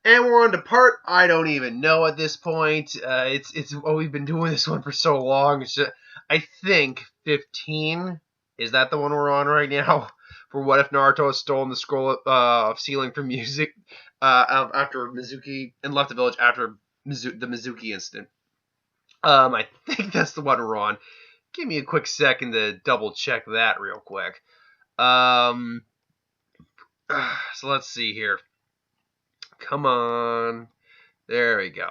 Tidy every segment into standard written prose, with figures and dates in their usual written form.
And we're on to part I don't even know at this point. It's we've been doing this one for so long. I think 15 is that the one we're on right now for what if Naruto has stolen the scroll of sealing from music after Mizuki and left the village after the Mizuki incident. I think that's the one we're on. Give me a quick second to double check that real quick. Um, so let's see here. Come on. There we go.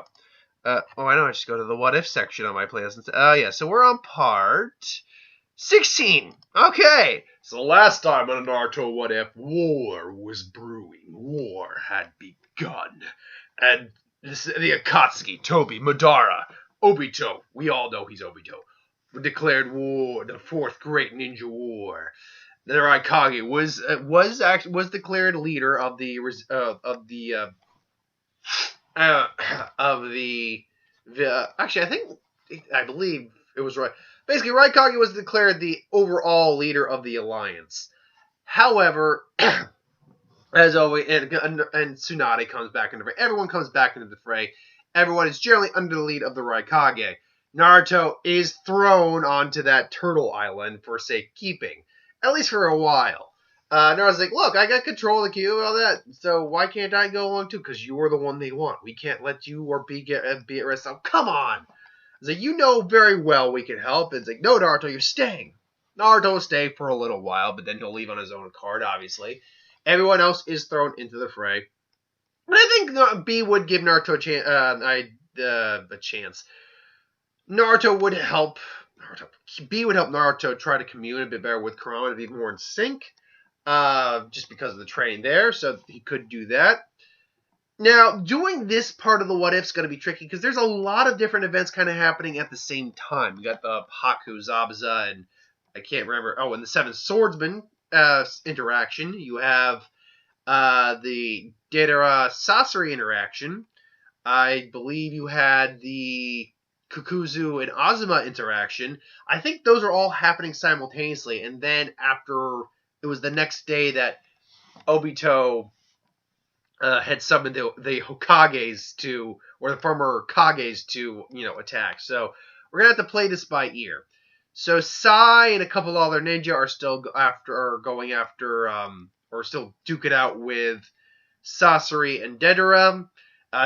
I know I just go to the what if section on my playlist. Oh, yeah. So we're on part 16. Okay. So the last time on Naruto What If, war was brewing. War had begun. And the Akatsuki, Tobi, Madara, Obito, we all know he's Obito, declared war, the fourth great ninja war. The Raikage was declared leader of the uh, actually, I believe it was right. Basically, Raikage was declared the overall leader of the alliance. However, as always, and Tsunade comes back into the fray. Everyone comes back into the fray. Everyone is generally under the lead of the Raikage. Naruto is thrown onto that turtle island for safekeeping, at least for a while. Naruto's like, look, I got control of the queue and all that, so why can't I go along too? Because you're the one they want. We can't let you or be at risk. So come on. It's like, you know very well we can help. It's like, no, Naruto, you're staying. Naruto will stay for a little while, but then he'll leave on his own card, obviously. Everyone else is thrown into the fray. But I think B would give Naruto a chance. Naruto would help. B would help Naruto try to commune a bit better with Kurama to be more in sync. Just because of the training there, so he could do that. Now, doing this part of the what if is going to be tricky because there's a lot of different events kind of happening at the same time. You got the Haku, Zabuza, and I can't remember. Oh, and the Seven Swordsmen interaction. You have the Deidara Sasori interaction. I believe you had the Kukuzu and Azuma interaction. I think those are all happening simultaneously, and then after it was the next day that Obito had summoned the Hokages to, or the former Kages to, attack. So we're gonna have to play this by ear. So Sai and a couple other ninja are still going after, or still duke it out with Sasori and Deidara.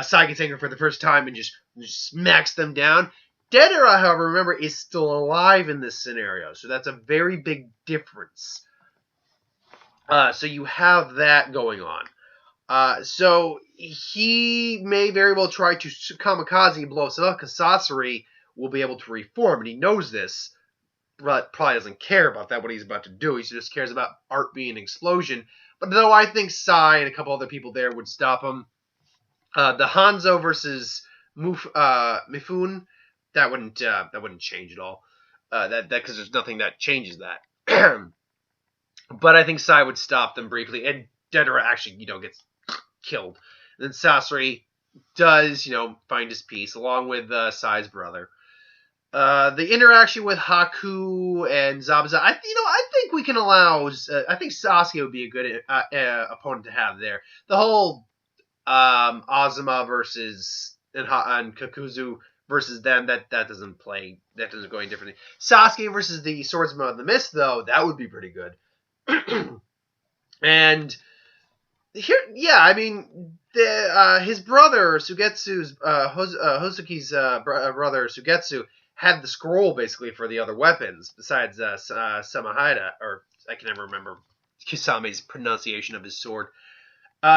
Sai gets angry for the first time and just smacks them down. Deidara, however, remember, is still alive in this scenario, so that's a very big difference. So you have that going on. So he may very well try to kamikaze blow us up because Sasori will be able to reform, and he knows this, but probably doesn't care about that, what he's about to do. He just cares about art being an explosion. But though I think Sai and a couple other people there would stop him. The Hanzo versus Mifune, that wouldn't change at all. That because there's nothing that changes that. But I think Sai would stop them briefly, and Deidara actually, gets killed. And then Sasori does, find his peace, along with Sai's brother. The interaction with Haku and Zabuza, I think we can allow. I think Sasuke would be a good opponent to have there. The whole Azuma versus and Kakuzu versus them, that doesn't play. That doesn't go any differently. Sasuke versus the Swordsman of the Mist, though, that would be pretty good. And here, yeah, I mean, his brother Sugetsu's Hozuki's brother Sugetsu had the scroll basically for the other weapons besides Samahida, or I can never remember Kisame's pronunciation of his sword.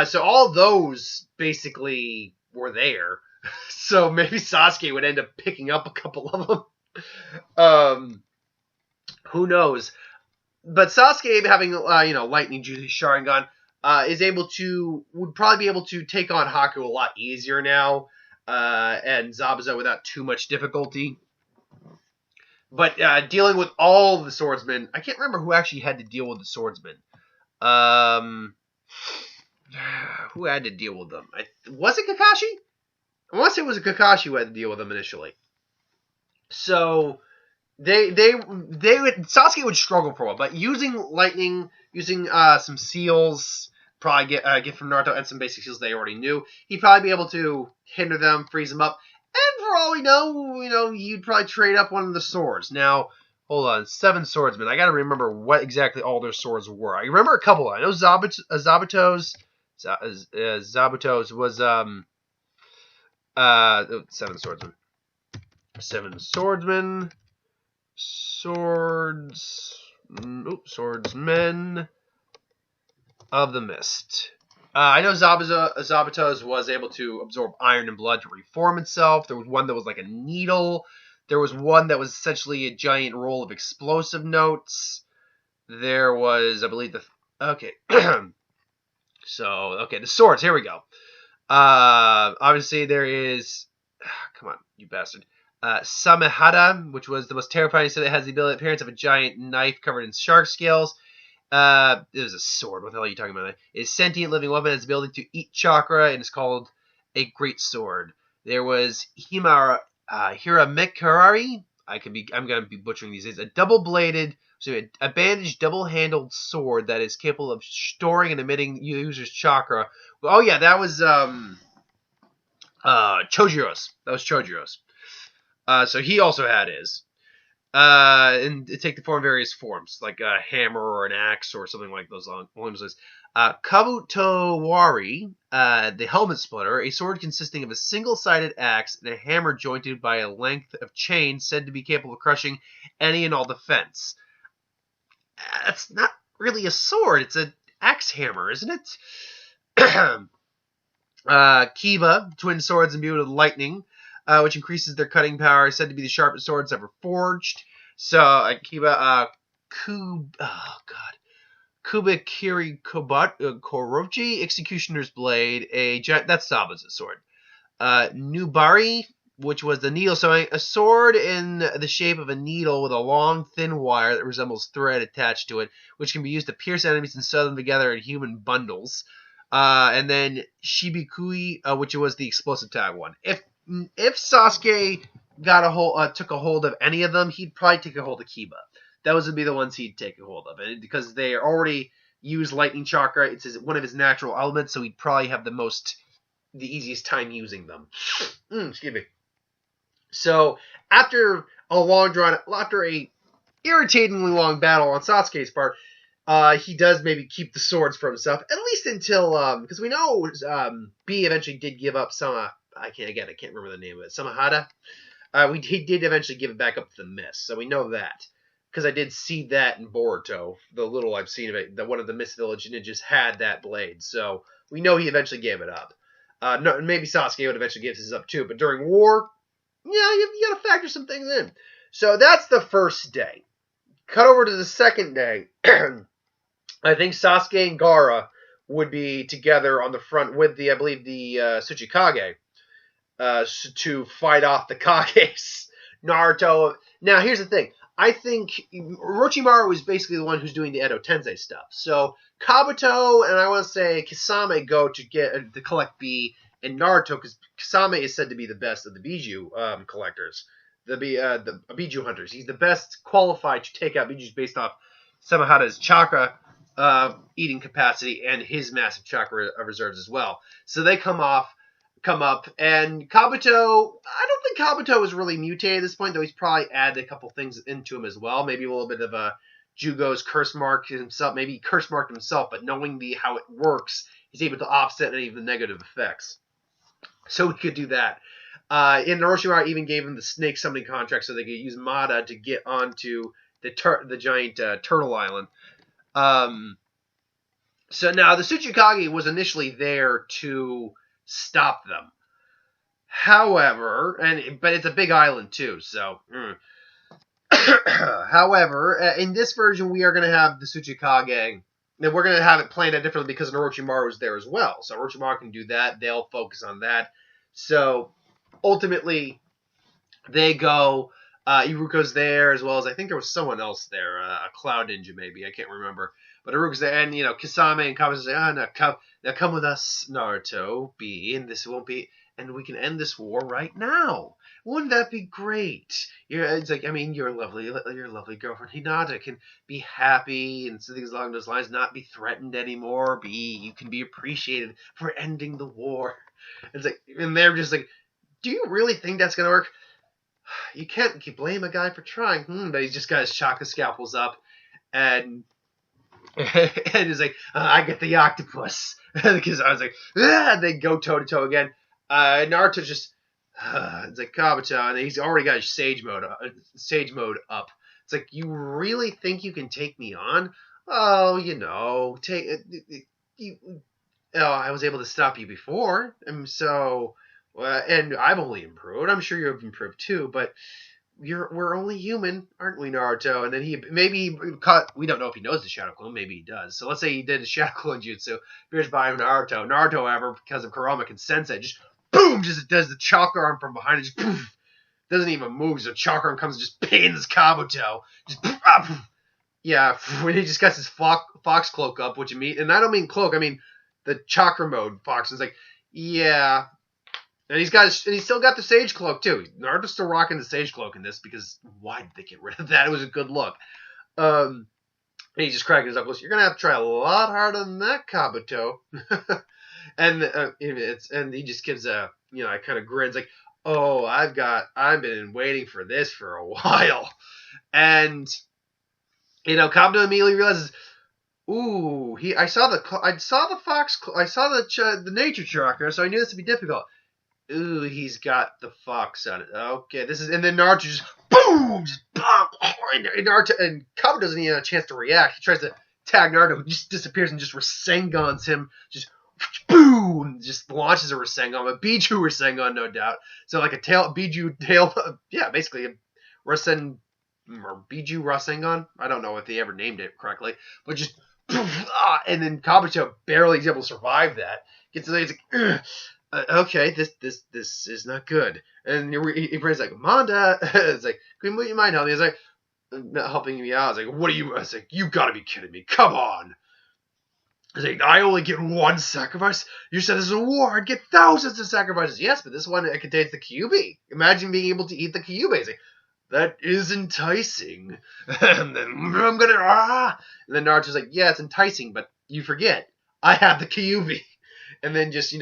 So all those basically were there. So maybe Sasuke would end up picking up a couple of them. Who knows? But Sasuke having lightning juice Sharingan would probably be able to take on Haku a lot easier now, and Zabuza without too much difficulty. But dealing with all the swordsmen, I can't remember who actually had to deal with the swordsmen. Who had to deal with them? Was it Kakashi? I want to say it was Kakashi who had to deal with them initially. So Sasuke would struggle for a while, but using lightning, using some seals, probably get from Naruto and some basic skills they already knew. He'd probably be able to hinder them, freeze them up, and for all we know, you'd probably trade up one of the swords. Now, hold on, 7 swordsmen. I gotta remember what exactly all their swords were. I remember a couple. I know Zabuto's was 7 swordsmen. 7 swordsmen. Swordsmen of the Mist. I know Zabuto's was able to absorb iron and blood to reform itself. There was one that was like a needle. There was one that was essentially a giant roll of explosive notes. There was, I believe, okay. The swords. Here we go. Obviously, there is. Come on, you bastard. Samehada, which was the most terrifying sword that has the appearance of a giant knife covered in shark scales. It was a sword. What the hell are you talking about? It's sentient living weapon. It's ability to eat chakra, and it's called a great sword. There was Hiramikarari. I'm gonna be butchering these names. A bandaged, double-handled sword that is capable of storing and emitting users' chakra. Oh yeah, that was Chojiro's. That was Chojiro's. So he also had his. And it take the form of various forms, like a hammer or an axe or something like those along those lines. Kabuto Wari, the helmet splitter, a sword consisting of a single-sided axe and a hammer jointed by a length of chain said to be capable of crushing any and all defense. That's not really a sword, it's an axe hammer, isn't it? Kiba, twin swords imbued with lightning, which increases their cutting power, said to be the sharpest swords ever forged. So, Kiba, Kubikiri Korochi, Executioner's Blade, that's Saba's sword. Nubari, which was the needle sewing, a sword in the shape of a needle with a long, thin wire that resembles thread attached to it, which can be used to pierce enemies and sew them together in human bundles. And then Shibikui, which was the explosive tag one. If Sasuke took a hold of any of them, he'd probably take a hold of Kiba. Those would be the ones he'd take a hold of, and because they already use lightning chakra, it's one of his natural elements, so he'd probably have the easiest time using them. Excuse me. So after a irritatingly long battle on Sasuke's part, he does maybe keep the swords for himself, at least until because we know B eventually did give up some. I can't remember the name of it. Samehada. He did eventually give it back up to the Mist, so we know that because I did see that in Boruto. The little I've seen of it, that one of the Mist Village ninjas had that blade, so we know he eventually gave it up. No, maybe Sasuke would eventually give his up too, but during war, yeah, you got to factor some things in. So that's the first day. Cut over to the second day. I think Sasuke and Gaara would be together on the front with I believe the Tsuchikage. To fight off the Kages. Naruto. Now, here's the thing. I think Orochimaru is basically the one who's doing the Edo Tensei stuff. So, Kabuto and I want to say Kisame go to collect B, and Naruto, because Kisame is said to be the best of the Biju collectors. The Biju hunters. He's the best qualified to take out Bijus based off Samehada's chakra eating capacity and his massive chakra reserves as well. So they come up, and Kabuto, I don't think Kabuto is really mutated at this point, though he's probably added a couple things into him as well. Maybe a little bit of a Jugo's curse mark himself, maybe he curse marked himself, but knowing how it works, he's able to offset any of the negative effects. So he could do that. And Orochimaru even gave him the snake summoning contract so they could use Mada to get onto the giant turtle island. So now the Tsuchikage was initially there to stop them. However, but it's a big island too, so. However, in this version, we are going to have the Tsuchikage, and we're going to have it planned out differently because Orochimaru is there as well. So Orochimaru can do that. They'll focus on that. So ultimately, they go. Iruko's there as well as I think there was someone else there, a Cloud Ninja maybe. I can't remember. But Haruka's there, and Kasame and Kabuto say, "Ah, no, come with us, Naruto, and this won't be, and we can end this war right now. Wouldn't that be great? It's like, I mean, your lovely girlfriend Hinata can be happy and things along those lines, not be threatened anymore. You can be appreciated for ending the war." It's like, and they're just like, "Do you really think that's gonna work? You can't blame a guy for trying." But he's just got his chakra scalpels up, and and he's like, "I get the octopus," because I was like, they go toe to toe again. Naruto just, it's like Kabuto, and he's already got his sage mode up. It's like, you really think you can take me on? Oh, I was able to stop you before, and so, and I've only improved. I'm sure you've improved too, but we're only human, aren't we, Naruto? And then we don't know if he knows the Shadow Clone, maybe he does. So let's say he did the Shadow Clone Jutsu, appears by Naruto. Naruto, however, because of Kurama can sense it, just boom, just does the chakra arm from behind it, just poof, doesn't even move, so chakra arm comes and just pins Kabuto. Just poof, poof. Yeah, when he just got his fox cloak up, and I don't mean cloak, I mean the chakra mode fox. Is like, yeah. And he's still got the Sage Cloak, too. Naruto's still rocking the Sage Cloak in this, because why did they get rid of that? It was a good look. And he's just cracking his knuckles. You're going to have to try a lot harder than that, Kabuto. and he just gives kind of grins, like, oh, I've been waiting for this for a while. And, Kabuto immediately realizes, ooh, I saw the nature chakra, so I knew this would be difficult. Ooh, he's got the fox on it. Okay, and then Naruto just boom, just pop, and Kabuto doesn't even have a chance to react. He tries to tag Naruto, who just disappears and just Rasengans him, just boom, just launches a Rasengan, a Biju Rasengan, no doubt. So like a Biju tail, yeah, basically a Biju Rasengan. I don't know if they ever named it correctly, but just and then Kabuto barely is able to survive that. He's like, okay, this is not good. And he prays like, Manda. It's like, Queen, would you mind helping me? He's like, not helping me out. I was like, what are you? I was like, you gotta be kidding me. Come on. I was like, I only get one sacrifice? You said this is a war. I'd get thousands of sacrifices. Yes, but this one contains the Kyuubi. Imagine being able to eat the Kyuubi. Like, that is enticing. And then I'm gonna, And then Naruto's like, yeah, it's enticing, but you forget, I have the Kyuubi. And then just,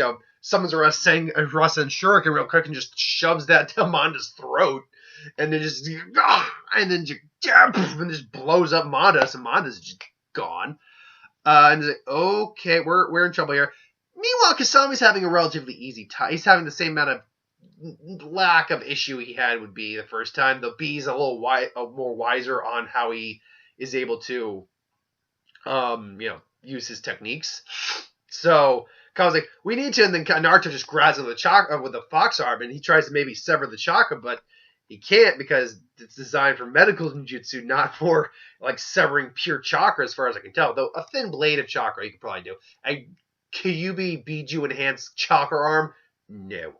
summons a Rasen Shuriken real quick and just shoves that down Manda's throat. And then just blows up Manda, so Manda's just gone. And he's like, okay, we're in trouble here. Meanwhile, Kasame's having a relatively easy time. He's having the same amount of lack of issue he had with B the first time. The B's a little more wiser on how he is able to, use his techniques. So Kawa's like, we need to, and then Naruto just grabs him with the fox arm, and he tries to maybe sever the chakra, but he can't because it's designed for medical ninjutsu, not for like severing pure chakra, as far as I can tell. Though a thin blade of chakra you could probably do. A Kyuubi Biju enhanced chakra arm, no.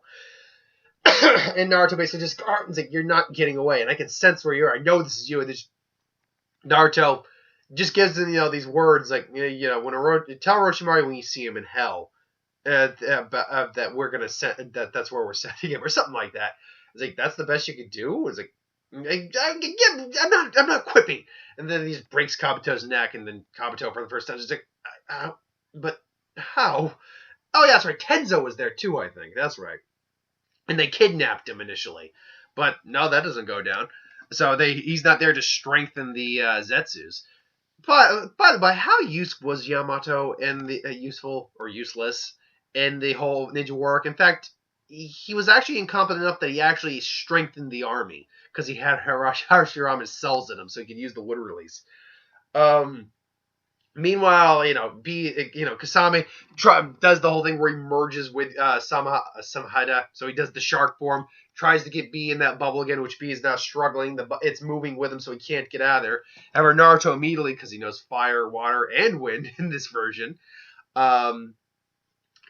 And Naruto basically just is like, you're not getting away, and I can sense where you are. I know this is you. And Naruto just gives him these words like when tell Orochimaru when you see him in hell. That we're gonna send that's where we're sending him or something like that. It's like, that's the best you could do. It's like, I'm not quipping. And then he just breaks Kabuto's neck, and then Kabuto for the first time is like, but how? Oh yeah, that's right. Tenzo was there too, I think. That's right. And they kidnapped him initially, but no, that doesn't go down. So he's not there to strengthen the Zetsus. But by the way, how useful was Yamato in the useful or useless in the whole ninja work? In fact, he was actually incompetent enough that he actually strengthened the army because he had Hashirama's cells in him, so he could use the wood release. Meanwhile, Kasame does the whole thing where he merges with Samahada, so he does the shark form, tries to get B in that bubble again, which B is now struggling. It's moving with him, so he can't get out of there. However, Naruto immediately, because he knows fire, water, and wind in this version,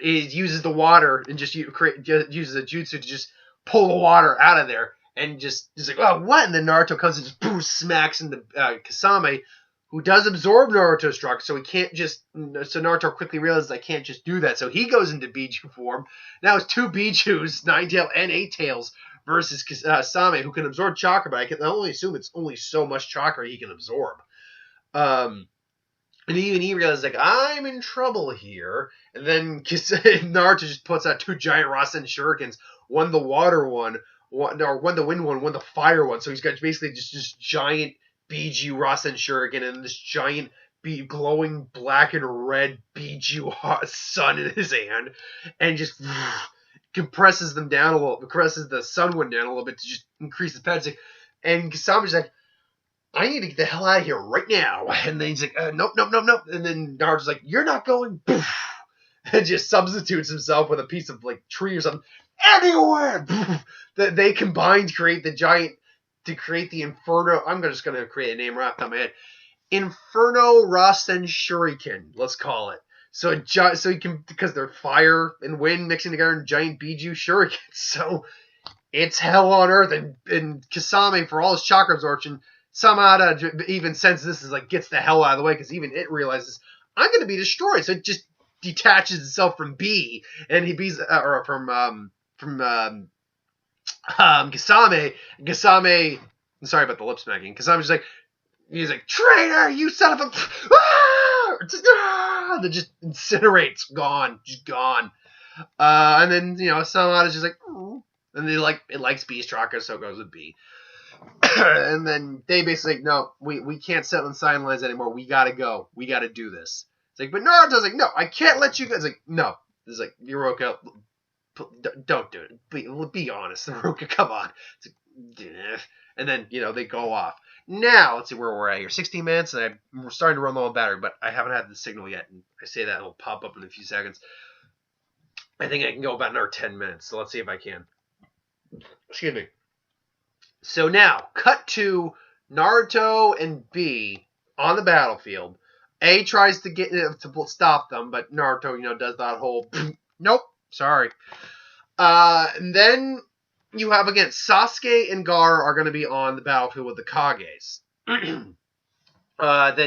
he uses the water and just uses a jutsu to just pull the water out of there, and just like, oh, what? And then Naruto comes and just boom, smacks into Kasame, who does absorb Naruto's chakra, so he can't just. So Naruto quickly realizes I can't just do that, so he goes into Biju form. Now it's two Bijus, Nine Tail and Eight Tails, versus Kasame, who can absorb chakra, but I can only assume it's only so much chakra he can absorb. And even he realizes, like, I'm in trouble here. And then Naruto just puts out two giant Rasen Shurikens, one the water one, one the wind one the fire one. So he's got basically just giant Biju Rasen Shuriken and this giant glowing black and red Biju sun in his hand. And just compresses them down a little, compresses the sun wind down a little bit to just increase the power. And Kasame's like, I need to get the hell out of here right now. And then he's like, nope. And then Naruto's like, you're not going. Poof, and just substitutes himself with a piece of like tree or something. Anywhere. That they combined to create the Inferno. I'm just going to create a name right off the top of my head. Inferno Rasen Shuriken, let's call it. So he can, because they're fire and wind mixing together in giant Biju Shurikens. So it's hell on earth. And Kasame, for all his chakra absorption, somehow even sense this is like gets the hell out of the way, because even it realizes I'm going to be destroyed. So it just detaches itself from B, and from Kasame. Kasame, I'm sorry about the lip smacking. Kasame's like, he's like, traitor, you son of a, and then just incinerates, gone, just gone. And then Samada's just like, oh. And they it likes B's chakra, so it goes with B. And then they basically like, no, we can't settle in sign lines anymore. We gotta go. We gotta do this. It's like, but Naruto's like, no, I can't let you guys. Like, no. It's like, Hiroka, don't do it. Be honest, Hiroka, come on. It's like, and then they go off. Now let's see where we're at here. 16 minutes, and we're starting to run low on battery, but I haven't had the signal yet. And I say that it'll pop up in a few seconds. I think I can go about another 10 minutes. So let's see if I can. Excuse me. So now, cut to Naruto and B on the battlefield. A tries to to stop them, but Naruto, does that whole, nope, sorry. And then you have, again, Sasuke and Gaara are going to be on the battlefield with the Kages. Then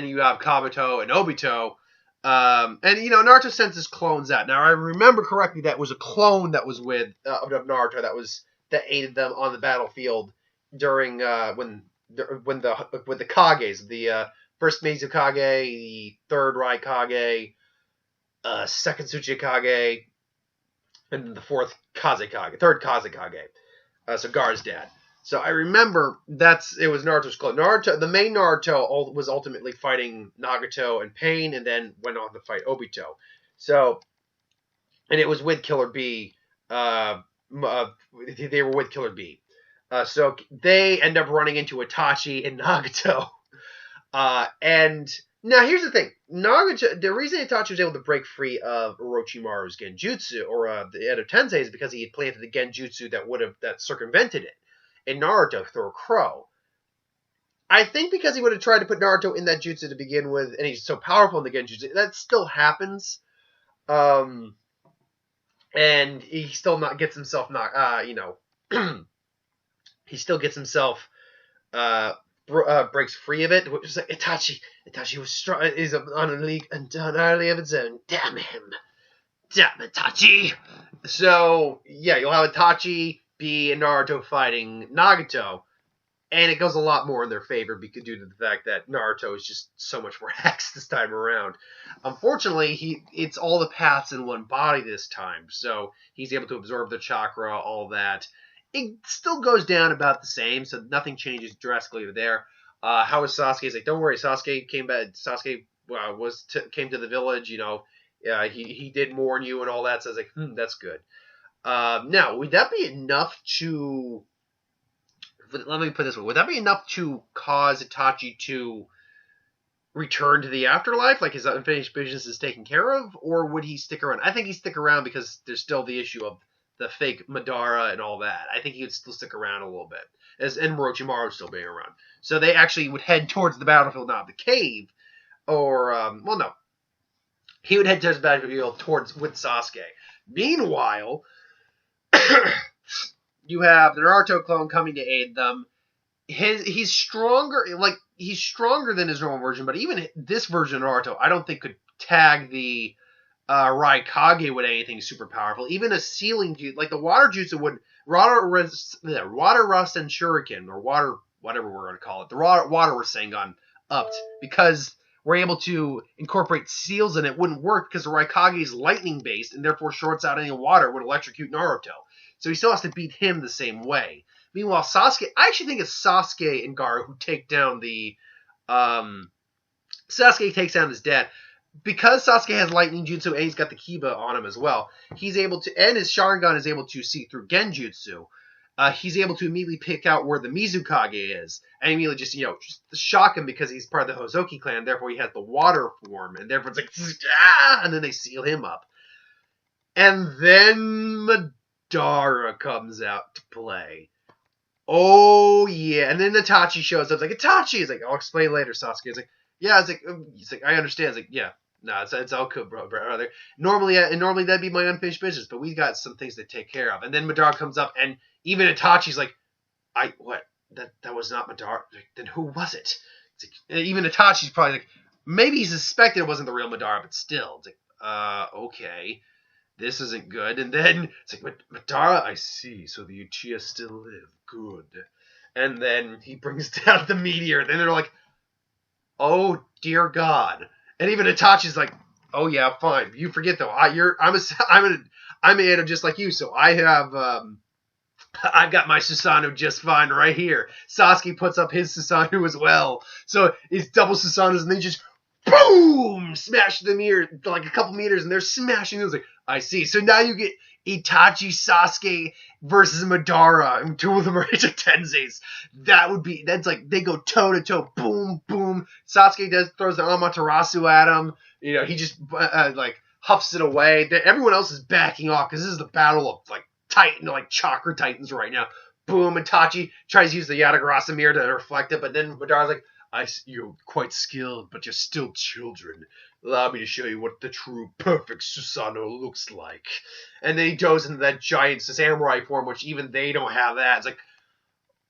you have Kabuto and Obito. And, Naruto sends his clones out. Now, I remember correctly, that was a clone that was with of Naruto that aided them on the battlefield during with the Kages, the first Mizukage, the third Raikage, second Tsuchikage, and the fourth Kazekage, third Kazekage. So Gaara's dad. So I remember it was Naruto's clone. The main Naruto was ultimately fighting Nagato and Pain, and then went on to fight Obito. So, and it was with Killer B. They were with Killer B. So they end up running into Itachi and Nagato. And now here's the thing. Nagato, the reason Itachi was able to break free of Orochimaru's Genjutsu, or the Edo Tensei, is because he had planted the Genjutsu that circumvented it in Naruto through a crow. I think because he would have tried to put Naruto in that jutsu to begin with, and he's so powerful in the Genjutsu, that still happens. And he still gets himself he still gets himself breaks free of it, which is like Itachi was strong, is on a league entirely of its own. Damn him, damn Itachi. So yeah, you'll have Itachi, B, and Naruto fighting Nagato, and it goes a lot more in their favor because due to the fact that Naruto is just so much more hexed this time around. Unfortunately, it's all the paths in one body this time, so he's able to absorb the chakra, all that. It still goes down about the same, so nothing changes drastically there. How is Sasuke? He's like, don't worry, Sasuke came back. Sasuke came to the village. He did mourn you and all that. So I was like, that's good. Now, would that be enough to? Let me put it this way: would that be enough to cause Itachi to return to the afterlife, like his unfinished business is taken care of, or would he stick around? I think he'd stick around because there's still the issue of the fake Madara and all that. I think he would still stick around a little bit, and Orochimaru still being around. So they actually would head towards the battlefield, not the cave, or no, he would head towards the battlefield with Sasuke. Meanwhile, you have the Naruto clone coming to aid them, he's stronger. Like, he's stronger than his normal version, but even this version of Naruto, I don't think could tag the Raikage with anything super powerful. Even a sealing jutsu, like the water jutsu would water rust and shuriken, or water, whatever we're going to call it, the water Rasengan upped, because we're able to incorporate seals in it. Wouldn't work because the Raikage is lightning based and therefore shorts out any water, would electrocute Naruto. So he still has to beat him the same way. Meanwhile, Sasuke, I actually think it's Sasuke and Gaara who take down the Sasuke takes down his dad. Because Sasuke has lightning jutsu and he's got the Kiba on him as well, he's able to, and his Sharingan is able to see through Genjutsu. He's able to immediately pick out where the Mizukage is, and immediately just shock him because he's part of the Hozoki clan. Therefore, he has the water form, and therefore it's like and then they seal him up. And then Madara comes out to play. Oh yeah, and then Itachi shows up. It's like, Itachi. He's like, I'll explain later, Sasuke. He's like, yeah. He's like, I understand. It's like, yeah. No, it's all good, brother. Normally that'd be my unfinished business, but we got some things to take care of. And then Madara comes up, and even Itachi's like, that was not Madara. Like, then who was it? It's like, even Itachi's probably like, maybe he suspected it wasn't the real Madara, but still, it's like, okay, this isn't good. And then it's like, Madara, I see. So the Uchiha still live. Good. And then he brings down the meteor. Then they're like, oh dear God. And even Itachi's like, oh yeah, fine. You forget though. I'm an just like you. So I have I've got my Susanoo just fine right here. Sasuke puts up his Susanoo as well. So it's double Susanoo's, and they just boom smash the mirror like a couple meters, and they're smashing. It was like, I see. So now you get Itachi, Sasuke versus Madara, and two of them are Tenseis. That's like, they go toe to toe, boom, boom. Sasuke throws the Amaterasu at him. He just like huffs it away. Everyone else is backing off because this is the battle of like Titan, like chakra titans right now. Boom, Itachi tries to use the Yatagarasa mirror to reflect it, but then Madara's like, you're quite skilled, but you're still children. Allow me to show you what the true perfect Susanoo looks like. And then he goes into that giant samurai form, which even they don't have that. It's like,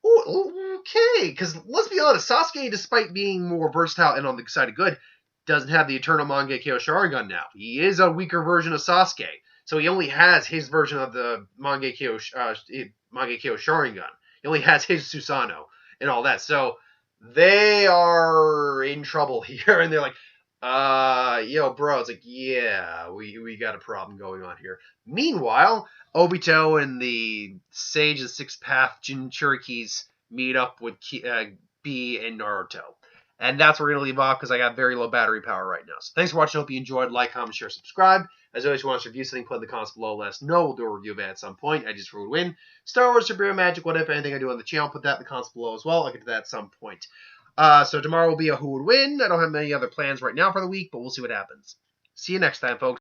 oh, okay. Because let's be honest, Sasuke, despite being more versatile and on the side of good, doesn't have the Eternal Mangekyo Sharingan now. He is a weaker version of Sasuke. So he only has his version of the Mangekyo Sharingan. He only has his Susanoo and all that. So they are in trouble here, and they're like, yo, bro. It's like, yeah, we got a problem going on here. Meanwhile, Obito and the Sage of the Sixth Path Jinchurikis meet up with B and Naruto. And that's where we're going to leave off because I got very low battery power right now. So thanks for watching. Hope you enjoyed. Like, comment, share, subscribe. As always, if you want to review something, put in the comments below. Let us know. We'll do a review of it at some point. I just would win. Star Wars, Super Magic, whatever, anything I do on the channel, put that in the comments below as well. I'll get to that at some point. So tomorrow will be a who would win. I don't have many other plans right now for the week, but we'll see what happens. See you next time, folks.